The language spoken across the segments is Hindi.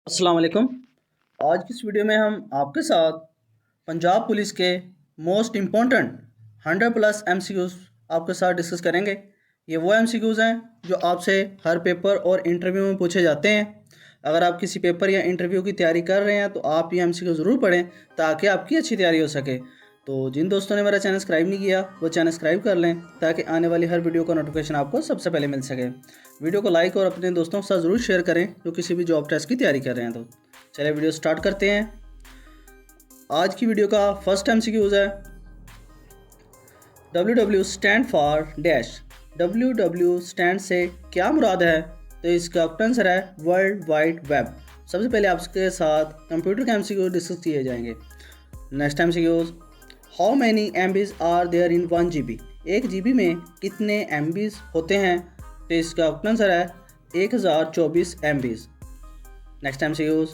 अस्सलाम वालेकुम। आज की इस वीडियो में हम आपके साथ पंजाब पुलिस के मोस्ट इम्पॉर्टेंट 100+ एमसीक्यूज़ आपके साथ डिस्कस करेंगे। ये वो एमसीक्यूज़ हैं जो आपसे हर पेपर और इंटरव्यू में पूछे जाते हैं। अगर आप किसी पेपर या इंटरव्यू की तैयारी कर रहे हैं तो आप ये एमसीक्यू ज़रूर पढ़ें ताकि आपकी अच्छी तैयारी हो सके। तो जिन दोस्तों ने मेरा चैनल सब्सक्राइब नहीं किया वो चैनल सब्सक्राइब कर लें ताकि आने वाली हर वीडियो का नोटिफिकेशन आपको सबसे पहले मिल सके। वीडियो को लाइक और अपने दोस्तों के साथ ज़रूर शेयर करें जो किसी भी जॉब टेस्ट की तैयारी कर रहे हैं। तो चलिए वीडियो स्टार्ट करते हैं। आज की वीडियो का फर्स्ट एमसीक्यूज़ है WW stand for dash. WW stand से क्या मुराद है? तो इसका आंसर है वर्ल्ड वाइड वेब। सबसे पहले आपके साथ कंप्यूटर के एमसीक्यू डिस्कस किए जाएंगे। Next MCQs, how many MBs are there in 1 GB? 1 GB में कितने MBs होते हैं? तो इसका आंसर है 1024 MBs। Next MCQs,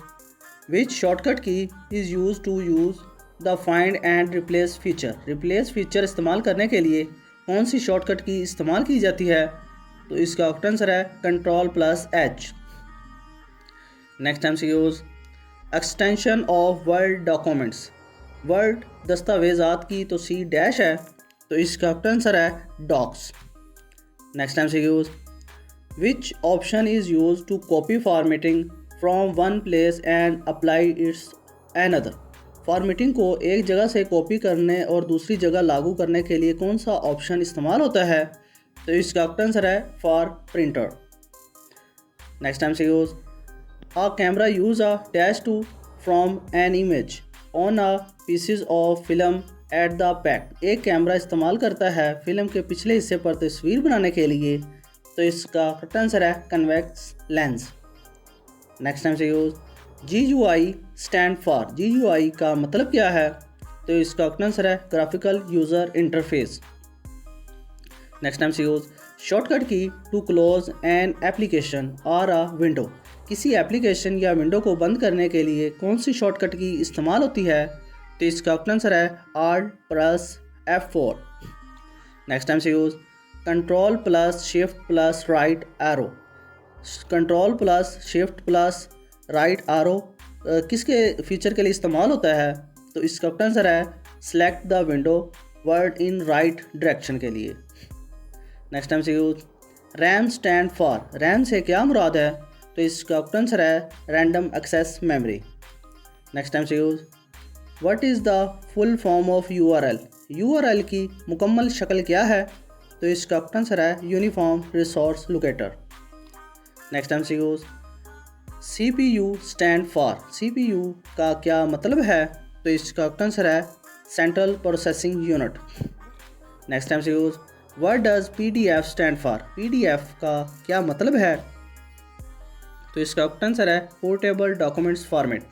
which shortcut key is use to use the find and replace feature? Replace feature इस्तेमाल करने के लिए कौन सी शॉर्टकट की इस्तेमाल की जाती है? तो इसका आंसर है Ctrl+H। Next MCQs, extension of word documents. Word दस्तावेज़ात की तो C डैश है, तो इसका आंसर है docx. Next MCQs, which option is use to copy formatting from one place and apply its another? Formatting को एक जगह से कॉपी करने और दूसरी जगह लागू करने के लिए कौन सा ऑप्शन इस्तेमाल होता है? तो इसका आंसर है for printer. Next MCQs, a camera use a dash to from an image on a pieces of film at the back. एक कैमरा इस्तेमाल करता है फिल्म के पिछले हिस्से पर तस्वीर बनाने के लिए, तो इसका आंसर है convex lens. Next MCQs, GUI stand for. GUI का मतलब क्या है? तो इसका आंसर है graphical user interface. Next MCQs, shortcut key to close an application और अ विंडो। किसी एप्लीकेशन या विंडो को बंद करने के लिए कौन सी शॉर्टकट की इस्तेमाल होती है? तो इसका आंसर है Alt+F4। Next MCQs, Ctrl+Shift+Right arrow. Ctrl+Shift+Right arrow किसके फीचर के लिए इस्तेमाल होता है? तो इसका आंसर है select the window word in right direction के लिए। Next MCQs, RAM stand for. RAM से क्या मुराद है? तो इसका आंसर है random access memory. Next MCQs, what is the full form of URL? URL की मुकम्मल शक्ल क्या है? तो इसका आंसर है uniform resource locator. Next MCQs, CPU stand for. CPU का क्या मतलब है? तो इसका आंसर है central processing unit. Next MCQs, what does PDF stand for? PDF का क्या मतलब है? तो इसका आंसर है portable documents format.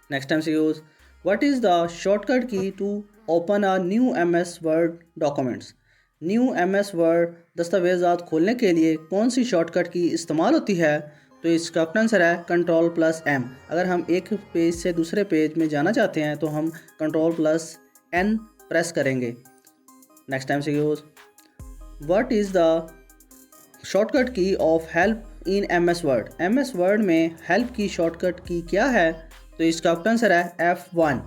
Next MCQs, what is the shortcut key to open a new MS word documents? न्यू MS वर्ड दस्तावेज़ात खोलने के लिए कौन सी शॉर्टकट की इस्तेमाल होती है? तो इसका आंसर है Ctrl+M। अगर हम एक पेज से दूसरे पेज में जाना चाहते हैं तो हम Ctrl+N प्रेस करेंगे। Next MCQs, what is the shortcut key of help in MS word? MS word में हेल्प की शॉर्टकट की क्या है? तो इसका आंसर है F1।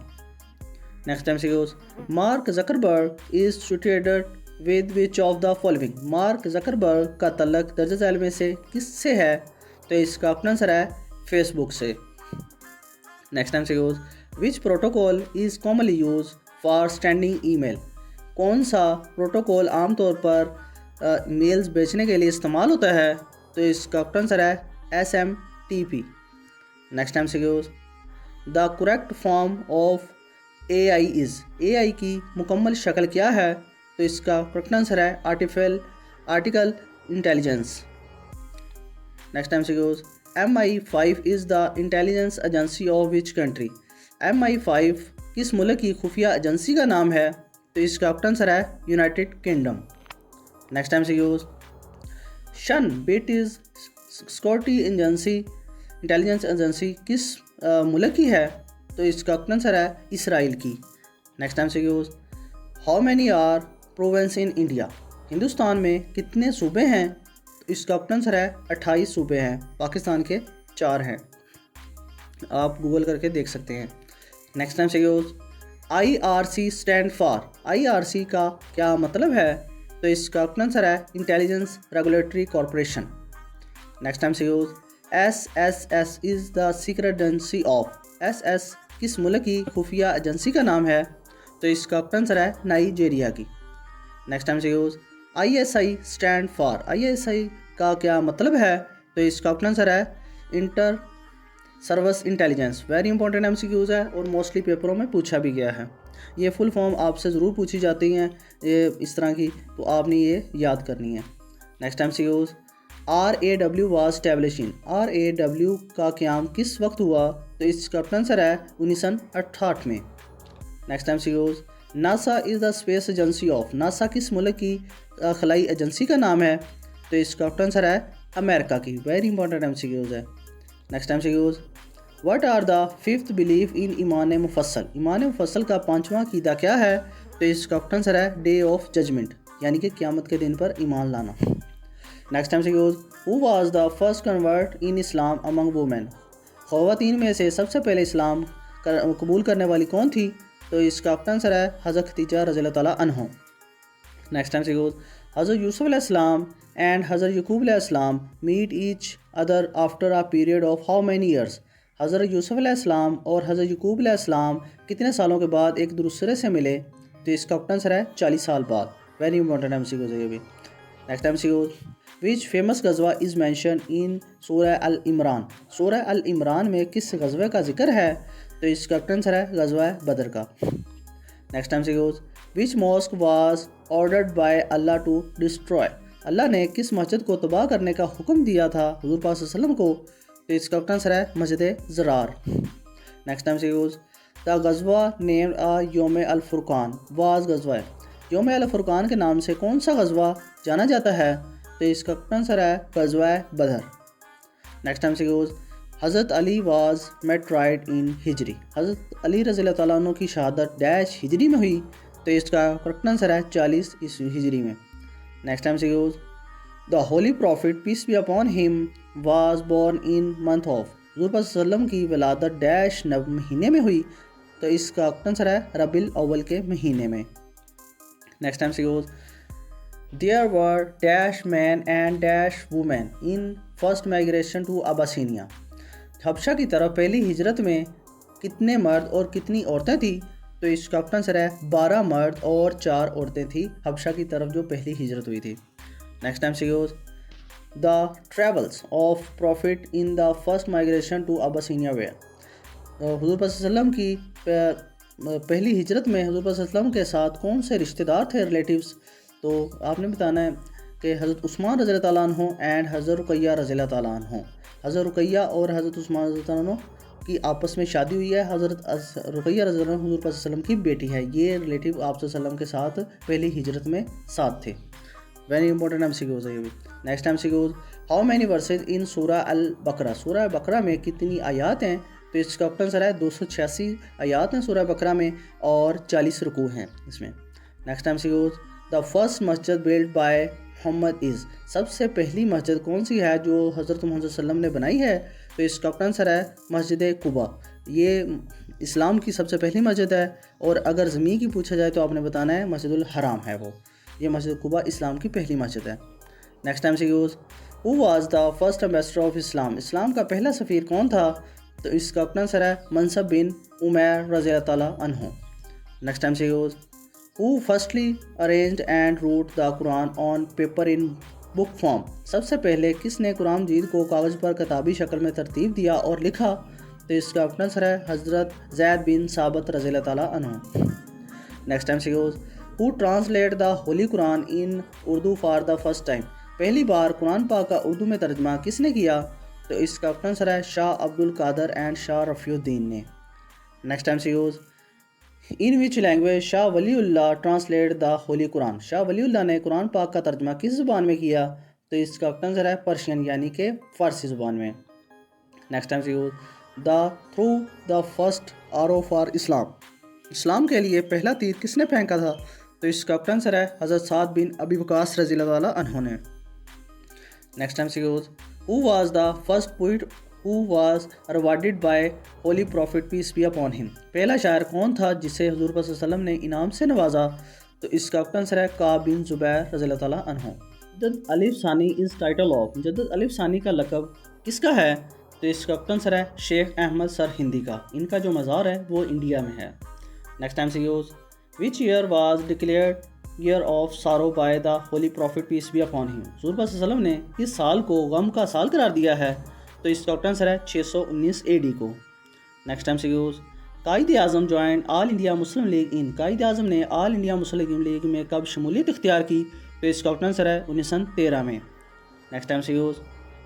Next MCQs, Mark Zuckerberg is associated with which of the following? Mark Zuckerberg का तल्लक दर्ज झैल में से किससे है? तो इसका आंसर है फेसबुक से। Next MCQs, which protocol is commonly use for sending email? कौन सा प्रोटोकॉल आमतौर पर मेल्स भेजने के लिए इस्तेमाल होता है? तो इसका आंसर है SMTP। Next MCQs, the correct form of AI is. AI की मुकम्मल शक्ल क्या है? तो इसका करेक्ट आंसर है article intelligence. Next MCQs, MI5 is the intelligence agency of which country? MI5 किस मुल्क की खुफिया एजेंसी का नाम है? तो इसका आंसर है यूनाइटेड किंगडम। नेक्स्ट एमसीक्यूज़, शन British security agency intelligence agency किस मुल्क की है? तो इसका आंसर है इसराइल की। Next MCQs, how many are province in India? Hindustan में कितने सूबे हैं? तो इसका आंसर है 28 सूबे हैं पाकिस्तान के 4 हैं, आप गूगल करके देख सकते हैं। नेक्स्ट टाइम से use IRC stand for, IRC का क्या मतलब है? तो इसका आंसर है intelligence regulatory corporation. Next time से use SSS is the secret agency of, SS किस मुल्क की खुफिया एजेंसी का नाम है? तो इसका आंसर है नाइजीरिया की। नेक्स्ट टाइम से use ISI stand for, ISI का क्या मतलब है? तो इसका आंसर है inter service intelligence. Very important MCQs है और मोस्टली पेपरों में पूछा भी गया है। ये फुल फॉर्म आपसे ज़रूर पूछी जाती हैं ये इस तरह की, तो आपने ये याद करनी है। Next MCQs RAW was establishing, RAW का क़याम किस वक्त हुआ? तो इसका आंसर है 1968 में। Next MCQs NASA is the space agency of, NASA किस मुल्क की खलाई एजेंसी का नाम है? तो इसका आंसर है अमेरिका की। वेरी इंपॉर्टेंट MCQs है। Next MCQs what are the fifth belief in ईमान मुफस्सल, ईमान मुफस्सल का 5वां अक़ीदा क्या है? तो इसका आंसर है डे ऑफ जजमेंट, यानी कि क़यामत के दिन पर ईमान लाना। Next MCQs who was the first convert in Islam among women, ख़वातीन में से सबसे पहले इस्लाम कबूल करने वाली कौन थी? तो इसका आंसर है हज़रत खदीजा रज़ियल्लाहु तआला अन्हा। नेक्स्ट MCQs हज़रत यूसुफ अलैहिस्सलाम एंड हज़रत यकूब अलैहिस्सलाम meet each other after a period of how many years, हज़रत यूसुफ अलैहिस्सलाम और हज़रत यकूब अलैहिस्सलाम कितने सालों के बाद एक दूसरे से मिले? तो इसका आंसर है 40 साल बाद। वेरी इंपॉर्टेंट MCQs है ये भी। नेक्स्ट MCQs विच फेमस गज़वा इज़ मैंशन इन सूरह अल इमरान, सूरह अल इमरान में किस गज़वे का जिक्र है? तो इसका आंसर है गज़वा बदर का। Next MCQs which mosque was ordered by Allah to destroy, अल्लाह ने किस मस्जिद को तबाह करने का हुक्म दिया था हुज़ूर पाक सल्लल्लाहु अलैहि वसल्लम को? तो इसका आंसर है मस्जिद ज़रार। नेक्स्ट MCQs द गज़वा नेम्ड अ योम अल फुरकान वाज गज़वा, योम अल फुरकान के नाम से कौन सा गज़वा जाना जाता है? तो इसका आंसर है गज़वा बदर। नेक्स्ट MCQs हज़रत अली वाज मेट्राइड इन हिजरी, हज़रत अली रज़ियल्लाहु तआला अन्हु की शहादत डैश हिजरी में हुई? तो इसका करेक्ट आंसर है 40 ईस्वी हिजरी में। Next MCQs the holy prophet peace be upon him was born in month of, हुज़ूर पाक सल्लल्लाहु अलैहि वसल्लम की विलादत डैश महीने में हुई? तो इसका आंसर है रबीउल अव्वल के महीने में। Next MCQs there were dash man and dash women in first migration to Abyssinia, हबशा की तरफ पहली हिजरत में कितने मर्द और कितनी औरतें थी? तो इसका आंसर है 12 मर्द और 4 औरतें थी हबशा की तरफ जो पहली हिजरत हुई थी। Next MCQs the travels of prophet in the first migration to Abyssinia where, हुज़ूर पाक सल्लल्लाहु अलैहि वसल्लम की पहली हिजरत में हुज़ूर पाक सल्लल्लाहु अलैहि वसल्लम के साथ कौन से रिश्तेदार थे, रिलेटिव्स? तो आपने बताना है कि हज़रत उस्मान रज़ियल्लाहु तआला अन्हु एंड हज़रत रुकैया रज़ियल्लाहु तआला अन्हु, हज़रत रुकैया और हज़रत उस्मान रज़ियल्लाहु तआला अन्हु की आपस में शादी हुई है। हज़रत रुकैया रज़ियल्लाहु अन्हा हुज़ूर पाक सल्लल्लाहु अलैहि वसल्लम की बेटी है। ये रिलेटिव आप सल्लल्लाहु अलैहि वसल्लम के साथ पहली हिजरत में साथ थे। वेरी इंपॉर्टेंट MCQs है ये भी। Next MCQs how many verses in सूरह अल बकरा, सूरह बकरा में कितनी आयात हैं? तो इसका आंसर है 286 आयात हैं सूरह बकरा में और 40 रुकू हैं इसमें। नेक्स्ट MCQs द फर्स्ट मस्जिद बिल्ड बाय मोहम्मद इज़, सबसे पहली मस्जिद कौन सी है जो हज़रत मोहम्मद सल्लल्लाहु अलैहि वसल्लम ने बनाई है? तो इसका आंसर है मस्जिद कुबा। ये इस्लाम की सबसे पहली मस्जिद है और अगर ज़मीन की पूछा जाए तो आपने बताना है मस्जिदुल हराम है वो। ये मस्जिद कुबा इस्लाम की पहली मस्जिद है। Next MCQs who was the first ambassador of Islam, इस्लाम का पहला सफ़ीर कौन था? तो इसका आंसर है मनसब बिन उमैर रज़ियल्लाहु तआला अन्हु। Next MCQs who firstly arranged and wrote the Quran on paper in book form, सबसे पहले किसने कुरान मजीद को कागज़ पर किताबी शक्ल में तरतीब दिया और लिखा? तो इसका आंसर है हज़रत ज़ैद बिन साबित रज़ियल्लाहु तआला अन्हु। Next MCQs who translate the Holi Quran in Urdu for the first time, पहली बार कुरान पाक का उर्दू में तर्जमा किसने किया? तो इसका आंसर है शाह अब्दुल कादर एंड शाह रफ़ीउद्दीन ने। Next MCQs in which language Shah Waliullah translate the Holi Quran, Shah Waliullah ने कुरान पाक का तर्जमा किस ज़ुबान में किया? तो इसका आंसर है पर्शियन यानी कि फ़ारसी ज़ुबान में। Next MCQs the through the first आरो फॉर इस्लाम, इस्लाम के लिए पहला तीर किसने फेंका था? तो इसका आंसर है हज़रत साद बिन अबी वक़ास रज़ियल्लाहु तआला अन्हु ने। Next MCQs who was the first poet who was rewarded by holy prophet peace be upon him. पहला शायर कौन था जिसे हुजूर पाक सल्लल्लाहु अलैहि वसल्लम ने इनाम से नवाजा? तो इसका आंसर है काब बिन जुबैर रज़ियल्लाहु ताला अन्हु। मुजद्दिद अलिफ सानी इज़ टाइटल ऑफ। मुजद्दिद अलिफ सानी का लक़ब किसका है? तो इसका आंसर है शेख अहमद सर हिंदी का। इनका जो मज़ार है वो इंडिया में है। नेक्स्ट टाइम से use which year was declared year of sorrow by the holy prophet peace be upon him. हुजूर पाक सल्लल्लाहु अलैहि वसल्लम ने इस साल को गम का साल करार दिया है? तो इसका आंसर है 619 AD को। नेक्स्ट टाइम से use Quaid Azam join All India Muslim League in. Quaid Azam ने ऑल इंडिया मुस्लिम लीग में कब शमूलियत इख्तियार की? तो इसका आंसर है 1913 में। नेक्स्ट टाइम से use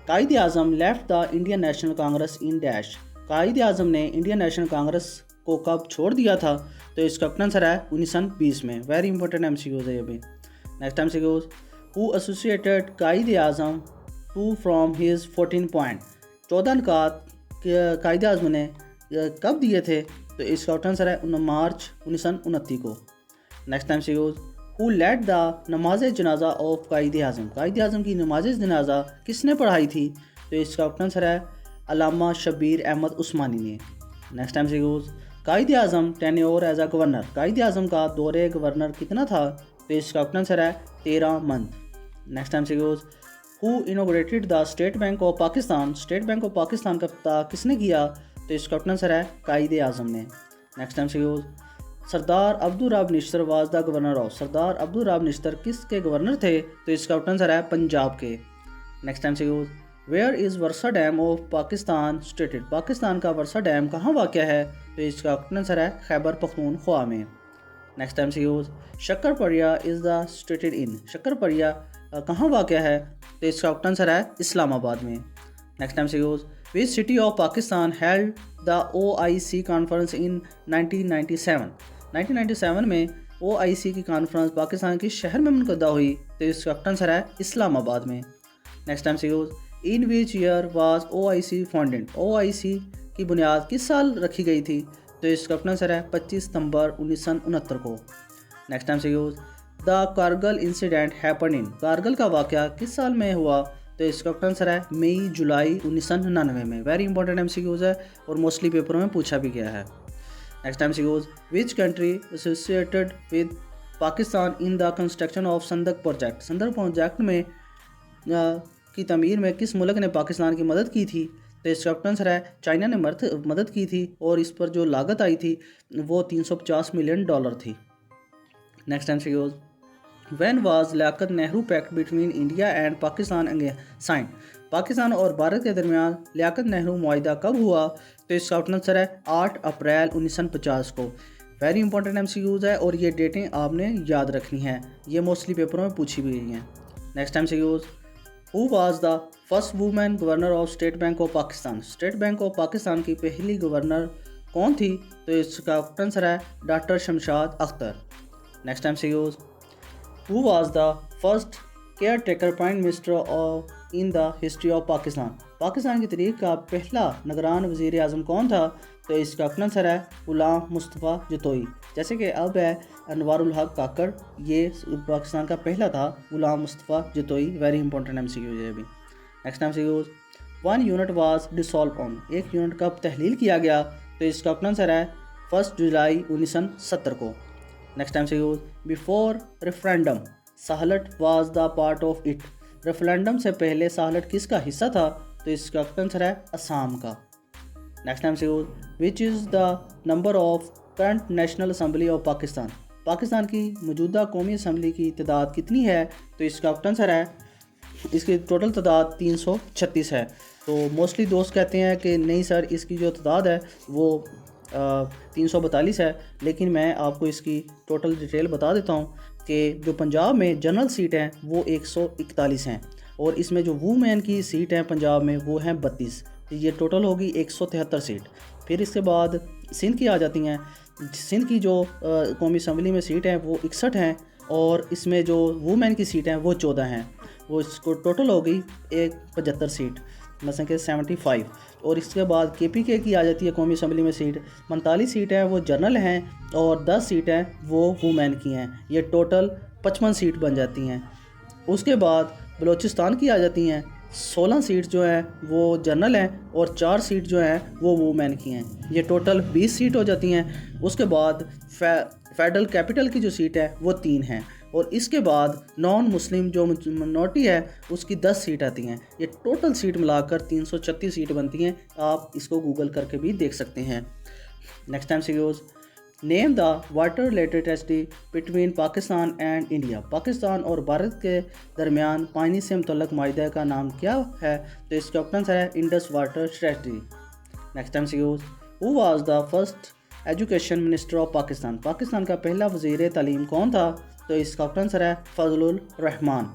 Quaid Azam left the Indian National Congress in dash. Quaid Azam ने इंडियन नेशनल कांग्रेस को कब छोड़ दिया था? तो इसका आंसर है 1920 में। वेरी इंपॉर्टेंट MCQs है ये भी। नेक्स्ट टाइम से use who associated Quaid Azam to from his 14 point. 14 निकात कायद आज़म ने कब दिए थे? तो इसका आंसर है मार्च 1929 को। नेक्स्ट टाइम से यूज़ हु लेड द नमाज जनाजा ऑफ कायद आज़म। कायद आज़म की नमाज जनाजा किसने पढ़ाई थी? तो इसका आंसर है अल्लामा शब्बीर अहमद उस्मानी ने। नेक्स्ट टाइम से use Quaid Azam tenure as a governor. Quaid Azam का दौरे गवर्नर कितना था? तो इसका आंसर है 13 मंथ। नेक्स्ट टाइम से use who inaugurated the state bank of Pakistan. State bank of Pakistan का इफ्तिताह किसने किया? तो इसका आंसर है कायद आज़म ने। नेक्स्ट टाइम से use Sardar Abdul Rab Nishtar was the governor of. Sardar Abdul Rab Nishtar किसके गवर्नर थे? तो इसका आंसर है पंजाब के। नेक्स्ट टाइम से use where is Warsak dam of Pakistan situated. Pakistan का वर्सा डैम कहाँ वाक़या है? तो इसका आंसर है खैबर पख्तूनख्वा में। नेक्स्ट टाइम से use Shakarparian is the situated in. Shakarparian कहाँ वाक़या है? तो इसका आंसर है इस्लामाबाद में। नेक्स्ट टाइम से use which city of Pakistan held the OIC conference in 1997। 1997 में OIC की कॉन्फ्रेंस पाकिस्तान के शहर में मुनक़दा हुई। तो इसका आंसर है इस्लामाबाद में। नेक्स्ट टाइम से use in which year was OIC founded. OIC की बुनियाद किस साल रखी गई थी? तो इसका आंसर है 25 सितंबर 1969 को। नेक्स्ट टाइम से use the Kargil incident happen in. Kargil का वाक़या किस साल में हुआ? तो इसका आंसर है मई जुलाई 1999 में। वेरी इंपॉर्टेंट MCQs है और मोस्टली पेपरों में पूछा भी गया है। Next MCQs which country associated with Pakistan in the construction of Saindak project. Saindak project में की तमीर में किस मुल्क ने पाकिस्तान की मदद की थी? तो इसका आंसर है चाइना ने मदद की थी और इस पर जो लागत आई थी वो $350 मिलियन थी। Next MCQs when was Liaquat Nehru pact between India and Pakistan sign. Pakistan और भारत के दरमियान लियाकत नेहरू मुआहिदा कब हुआ? तो इसका आंसर है 8 अप्रैल 1950 को। वेरी इंपॉर्टेंट MCQs है और ये डेटें आपने याद रखनी है, ये मोस्टली पेपरों में पूछी भी गई हैं। Next MCQs who was the first women governor of state bank of Pakistan. State bank of Pakistan की पहली गवर्नर कौन थी? तो इसका आंसर है doctor Shamshad Akhtar. Next MCQs who was the first care taker prime minister of in the history of Pakistan. Pakistan की तारीख का पहला निगरान वज़ीर आज़म कौन था? तो इसका आंसर है गुलाम मुस्तफ़ा जतोई। जैसे कि अब है अनवारुल हक काकड़, ये पाकिस्तान का पहला था Ghulam Mustafa Jatoi. Very important MCQ है अभी। Next MCQ 1 unit was dissolve on. 1 unit कब तहलील किया गया? तो इसका आंसर है 1 जुलाई 1970 को। Next MCQ before referendum Sylhet was the part of it. Referendum से पहले साहलट किसका हिस्सा था? तो इसका आंसर है असम का। Next MCQ which is the number of current national assembly of Pakistan. Pakistan की मौजूदा कौमी असम्बली की तादाद कितनी है? तो इसका आंसर है इसकी टोटल तादाद 336 है। तो मोस्टली दोस्त कहते हैं कि नहीं सर इसकी जो तादाद है वो 342 है, लेकिन मैं आपको इसकी टोटल डिटेल बता देता हूँ कि जो पंजाब में जनरल सीट हैं वो 141 हैं और इसमें जो वूमेन की सीट हैं पंजाब में वो हैं 32। तो ये टोटल होगी 173 सीट। फिर इसके बाद सिंध की आ जाती हैं। सिंध की जो कौमी असम्बली में सीट हैं वो 61 हैं और इसमें जो वूमेन की सीट हैं वो 14 हैं। वो इसको टोटल हो गई 75 सीट, मतलब कि 75। और इसके बाद KPK की आ जाती है कौमी असम्बली में सीट। 45 सीट हैं वो जनरल हैं और 10 सीटें वो वूमेन की हैं। ये टोटल 55 सीट बन जाती हैं। उसके बाद बलूचिस्तान की आ जाती हैं 16 सीट जो है वो जनरल हैं और 4 सीट जो हैं वो वुमेन की हैं। ये टोटल 20 सीट हो जाती हैं। उसके बाद फेडरल कैपिटल की जो सीट है वो 3 हैं और इसके बाद नॉन मुस्लिम जो मिनॉरिटी है उसकी 10 सीट आती हैं। ये टोटल सीट मिलाकर 336 सीट बनती हैं। आप इसको गूगल करके भी देख सकते हैं। नेक्स्ट टाइम से use name the water related tragedy between Pakistan and India. Pakistan और भारत के दरमियान पानी से मुतल्लक माहिदा का नाम क्या है? तो इसका ऑप्शन है Indus water tragedy. Next time से use who was the first education minister of Pakistan. Pakistan का पहला वज़ीर तालीम कौन था? तो इसका ऑप्शन है फजलुर रहमान।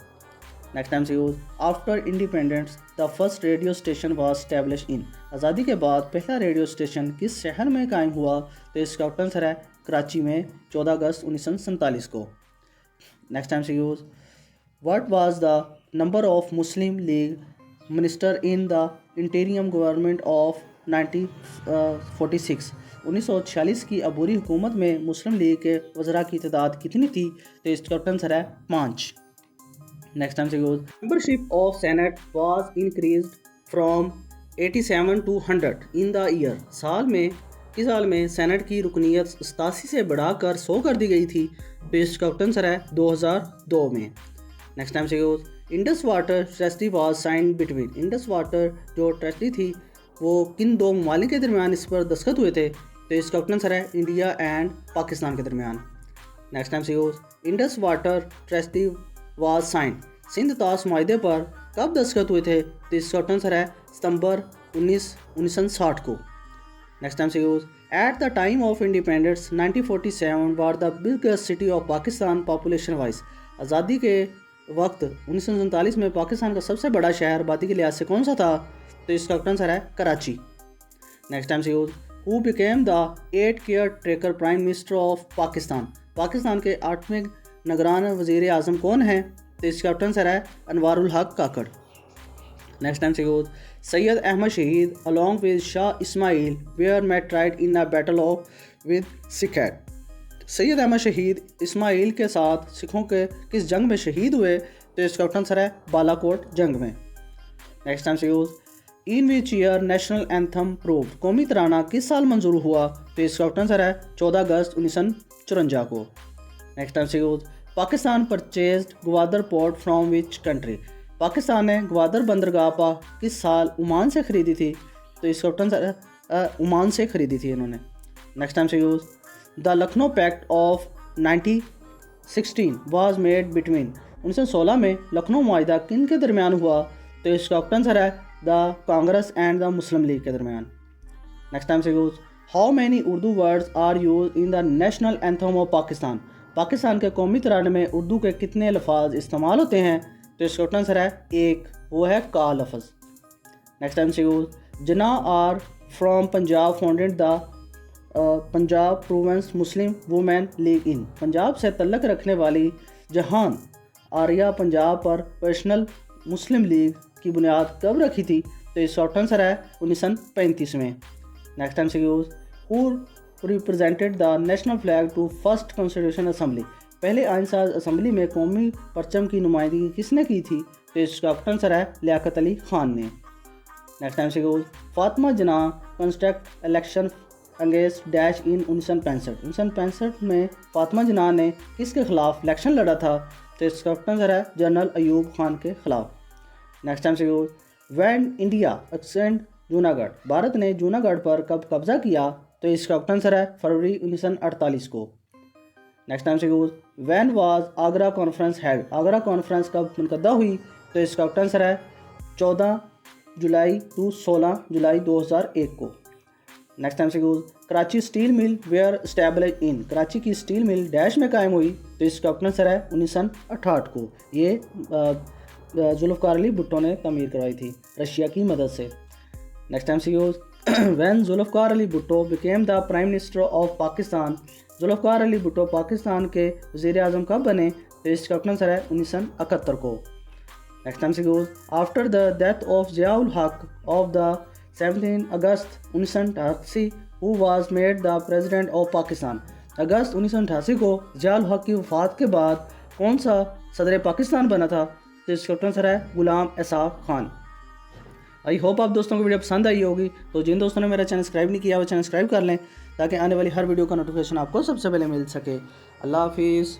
नेक्स्ट टाइम से use after independence the first radio station was establish in. आज़ादी के बाद पहला रेडियो स्टेशन किस शहर में कायम हुआ? तो इसका ऑप्शन है कराची में 14 अगस्त 1947 को। नेक्स्ट टाइम से use what was the number of Muslim league minister in the इंटीरियम government of 1946। 1946 की अबूरी हुकूमत में मुस्लिम लीग के वज़रा की तादाद कितनी थी? तो इसका ऑप्शन है 5। नेक्स्ट टाइम से use membership of senate was increased from 87 to 100 in the year. किस साल में सेनेट की रुकनीत 87 से बढ़ाकर 100 कर दी गई थी? तो इसका ऑप्शन है 2002 में। नेक्स्ट टाइम से use Indus water tragedy was signed between. Indus water जो ट्रेजेडी थी वो किन दो ममालिक के दरमियान इस पर दस्तखत हुए थे? तो इसका ऑप्शन है इंडिया एंड पाकिस्तान के दरमियान। नेक्स्ट टाइम से use Indus water tragedy was signed Sindh ताश माहिदे पर कब दस्तखत हुए थे? तो इसका ऑप्शन है सितंबर 1960 को। नेक्स्ट टाइम से use at the time of independence 1947 war the biggest city of Pakistan population wise. आज़ादी के वक्त 1947 में पाकिस्तान का सबसे बड़ा शहर आबादी के लिहाज से कौन सा था? तो इसका ऑप्शन है कराची। नेक्स्ट टाइम से use who became the 8th care taker prime minister of Pakistan. Pakistan के 8वें निगरान वज़ीर आज़म कौन हैं? तो इसका ऑप्शन है अनवारुल हक काकड़। नेक्स्ट टाइम से use Syed Ahmad Shahid along with Shah Ismail were martyred in the battle of with सिकैट। सैयद अहमद शहीद इस्माइल के साथ सिखों के किस जंग में शहीद हुए? तो इसका ऑप्शन है बालाकोट जंग में। नेक्स्ट टाइम से use in which year national anthem proved. कौमी तराना किस साल मंजूर हुआ? तो इसका ऑप्शन है 14 अगस्त 1954 को। नेक्स्ट टाइम से use Pakistan purchased Gwadar port from which country. Pakistan ने ग्वादर बंदरगाह किस साल ओमान से ख़रीदी थी? तो इसका ऑप्शन ओमान से ख़रीदी थी इन्होंने। नेक्स्ट टाइम से use the Lucknow pact of 1916 was made between. 1916 में लखनऊ माहिदा किन के दरमियान हुआ? तो इसका ऑप्शन है the Congress and the Muslim League के दरमियान। नेक्स्ट टाइम से use how many Urdu words are used in the national anthem of Pakistan. Pakistan के कौमी तराने में उर्दू के कितने लफाज इस्तेमाल होते हैं? तो इसका ऑप्शन है 1, वो है का लफ्ज़। नेक्स्ट टाइम से use Jahan Ara from Punjab founded the Punjab province Muslim women League in. Punjab से तल्लक रखने वाली जहान आर्या पंजाब पर पर्सनल मुस्लिम लीग की बुनियाद कब रखी थी? तो इसका ऑप्शन है 1935 में। नेक्स्ट टाइम से use who represented the national flag to first constitution assembly. पहले आइनसाज असम्बली में कौमी परचम की नुमाइंदगी किसने की थी? तो इसका ऑप्शन है लियाकत अली खान ने। नेक्स्ट टाइम से यूज़ फातिमा जना construct election against dash in 1965। 1965 में फातिमा जना ने किसके खिलाफ इलेक्शन लड़ा था? तो इसका ऑप्शन है जनरल अयूब खान के खिलाफ। नेक्स्ट टाइम से use when India extend Junagadh. Bharat ने जूनागढ़ पर कब कब्जा किया? तो इसका ऑप्शन है फरवरी 1948 को। नेक्स्ट टाइम से use when was Agra conference held. Agra conference कब मुनक़दा हुई? तो इसका ऑप्शन है 14 जुलाई टू 16 जुलाई 2001 को। नेक्स्ट टाइम से use Karachi steel mill were establish in. Karachi की स्टील मिल डैश में कायम हुई? तो इसका ऑप्शन है 1968 को। ये जुल्फ़िकार अली भुट्टो ने तमीर करवाई थी रशिया की मदद से। नेक्स्ट टाइम से use when Zulfikar Ali Bhutto became the prime minister of Pakistan. Zulfikar Ali Bhutto Pakistan के वज़ीर आज़म कब बने? तो इसका ऑप्शन है 1971 को। नेक्स्ट टाइम से use after the death of Ziaul Haq of the 17 August 1988 who was made the president of Pakistan. अगस्त 1988 को ज़ियाउल हक की वफ़ात के बाद कौन सा सदर पाकिस्तान बना था? तो इसका ऑप्शन है गुलाम एहसान खान। आई होप आप दोस्तों को वीडियो पसंद आई होगी। तो जिन दोस्तों ने मेरा चैनल सब्सक्राइब नहीं किया वो चैनल सब्सक्राइब कर लें ताकि आने वाली हर वीडियो का नोटिफिकेशन आपको सबसे पहले मिल सके। अल्लाह हाफिज़।